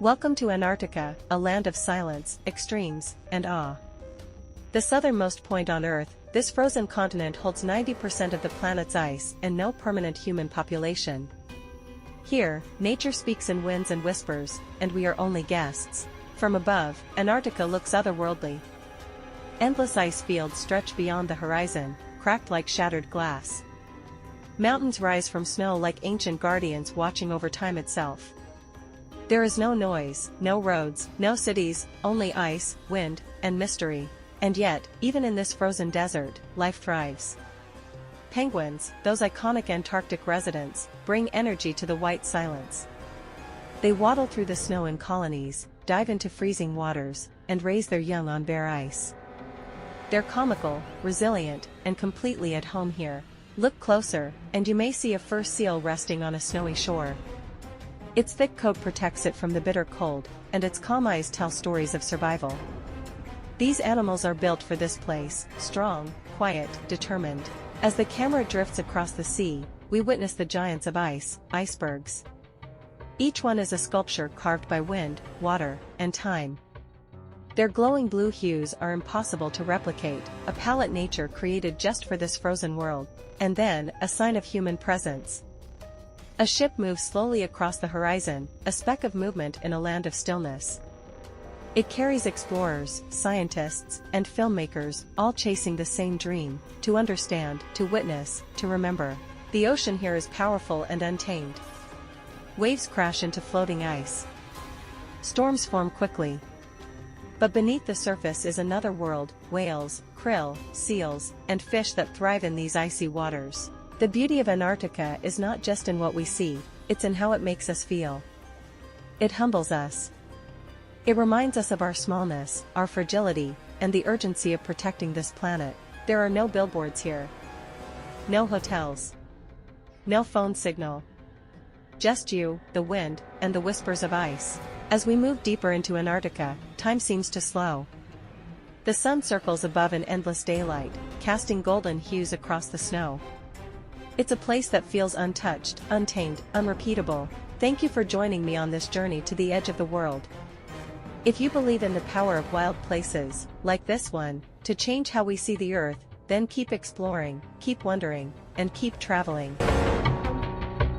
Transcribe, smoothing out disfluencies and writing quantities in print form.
Welcome to Antarctica, a land of silence, extremes, and awe. The southernmost point on Earth, this frozen continent holds 90% of the planet's ice and no permanent human population. Here, nature speaks in winds and whispers, and we are only guests. From above, Antarctica looks otherworldly. Endless ice fields stretch beyond the horizon, cracked like shattered glass. Mountains rise from snow like ancient guardians watching over time itself. There is no noise, no roads, no cities, only ice, wind, and mystery. And yet, even in this frozen desert, life thrives. Penguins, those iconic Antarctic residents, bring energy to the white silence. They waddle through the snow in colonies, dive into freezing waters, and raise their young on bare ice. They're comical, resilient, and completely at home here. Look closer, and you may see a fur seal resting on a snowy shore. Its thick coat protects it from the bitter cold, and its calm eyes tell stories of survival. These animals are built for this place, strong, quiet, determined. As the camera drifts across the sea, we witness the giants of ice, icebergs. Each one is a sculpture carved by wind, water, and time. Their glowing blue hues are impossible to replicate, a palette nature created just for this frozen world, and then, a sign of human presence. A ship moves slowly across the horizon, a speck of movement in a land of stillness. It carries explorers, scientists, and filmmakers, all chasing the same dream: to understand, to witness, to remember. The ocean here is powerful and untamed. Waves crash into floating ice. Storms form quickly. But beneath the surface is another world: whales, krill, seals, and fish that thrive in these icy waters. The beauty of Antarctica is not just in what we see, it's in how it makes us feel. It humbles us. It reminds us of our smallness, our fragility, and the urgency of protecting this planet. There are no billboards here. No hotels. No phone signal. Just you, the wind, and the whispers of ice. As we move deeper into Antarctica, time seems to slow. The sun circles above in endless daylight, casting golden hues across the snow. It's a place that feels untouched, untamed, unrepeatable. Thank you for joining me on this journey to the edge of the world. If you believe in the power of wild places, like this one, to change how we see the Earth, then keep exploring, keep wondering, and keep traveling.